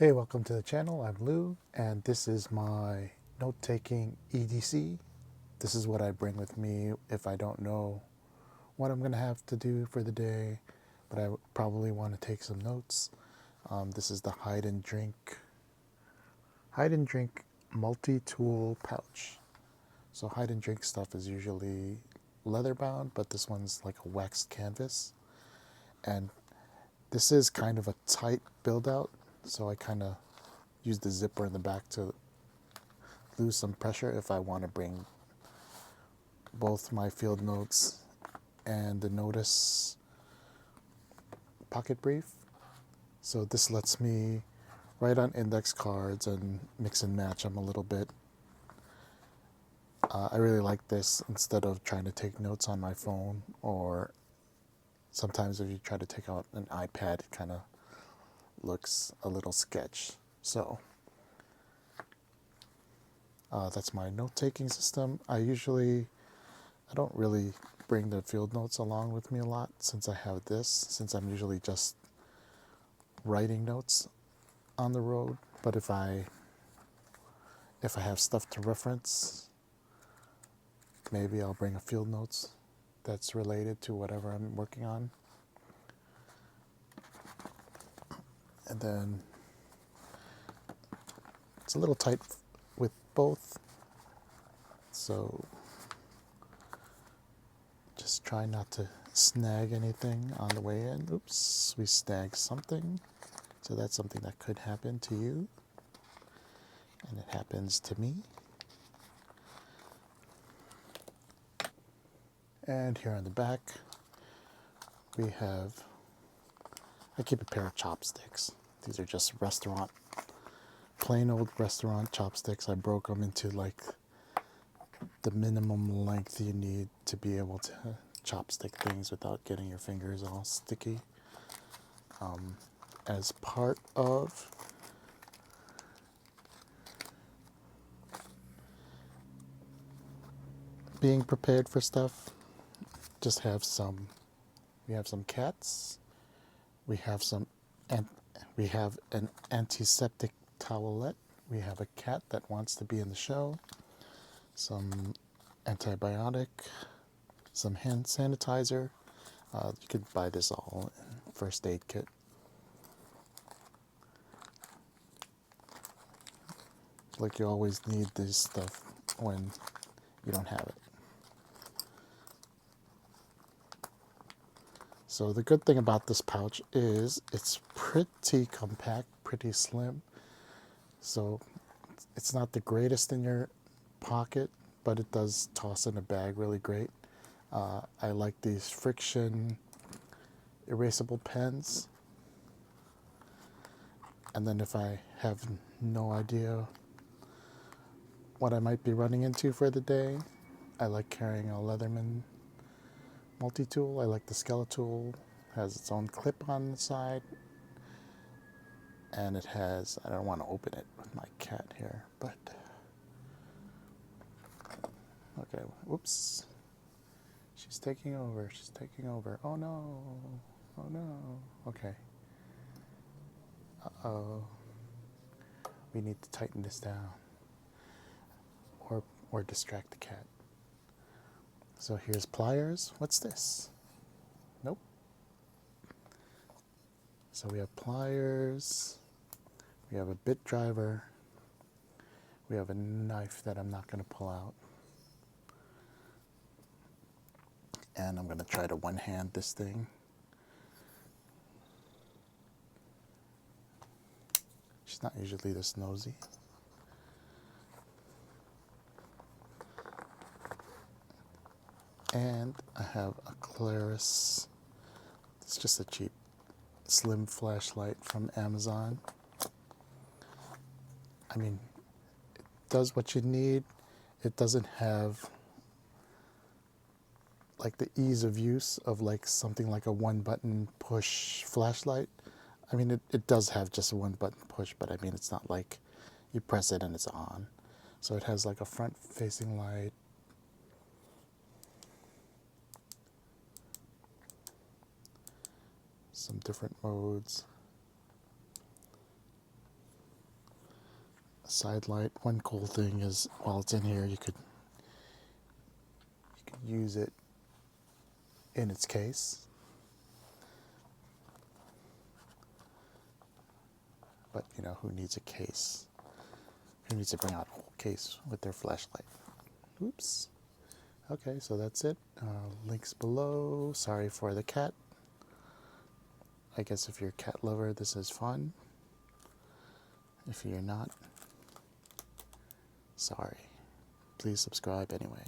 Hey, welcome to the channel. I'm Lou, and this is my note-taking EDC. This is what I bring with me if I don't know what I'm going to have to do for the day, but I probably want to take some notes. This is the hide and drink multi-tool pouch. So hide and drink stuff is usually leather bound, but this one's like a waxed canvas. And this is kind of a tight build out, so I kind of use the zipper in the back to lose some pressure if I want to bring both my field notes and the notice pocket brief. So this lets me write on index cards and mix and match them a little bit. I really like this instead of trying to take notes on my phone, or sometimes if you try to take out an iPad, it kind of looks a little sketch. So that's my note-taking system. I don't really bring the field notes along with me a lot since I have this, since I'm usually just writing notes on the road. But if I have stuff to reference, maybe I'll bring a field notes that's related to whatever I'm working on. And then it's a little tight with both, so just try not to snag anything on the way in. Oops, we snagged something. So that's something that could happen to you, and it happens to me. And here on the back, I keep a pair of chopsticks. These are just plain old restaurant chopsticks. I broke them into like the minimum length you need to be able to chopstick things without getting your fingers all sticky. As part of being prepared for stuff, we have some cats, we have an antiseptic towelette, we have a cat that wants to be in the show, some antibiotic, some hand sanitizer. You could buy this all in first aid kit. Like, you always need this stuff when you don't have it. So the good thing about this pouch is it's pretty compact, pretty slim. So it's not the greatest in your pocket, but it does toss in a bag really great. I like these friction erasable pens. And then if I have no idea what I might be running into for the day, I like carrying a Leatherman multi-tool. I like the Skeletool. Has its own clip on the side, and I don't want to open it with my cat here, but okay, whoops, she's taking over, oh no, okay, uh-oh, we need to tighten this down, or distract the cat. So here's pliers. What's this? Nope. So we have pliers, we have a bit driver, we have a knife that I'm not going to pull out, and I'm going to try to one-hand this thing. She's not usually this nosy. And I have a Claris. It's just a cheap slim flashlight from Amazon. I mean, it does what you need. It doesn't have like the ease of use of like something like a one-button push flashlight. I mean, it does have just a one-button push, but I mean, it's not like you press it and it's on. So it has like a front-facing light, some different modes. Side light. One cool thing is while it's in here, you could use it in its case. But you know, who needs a case? Who needs to bring out a whole case with their flashlight? Oops. Okay, so that's it. Links below. Sorry for the cat. I guess if you're a cat lover, this is fun. If you're not, sorry. Please subscribe anyway.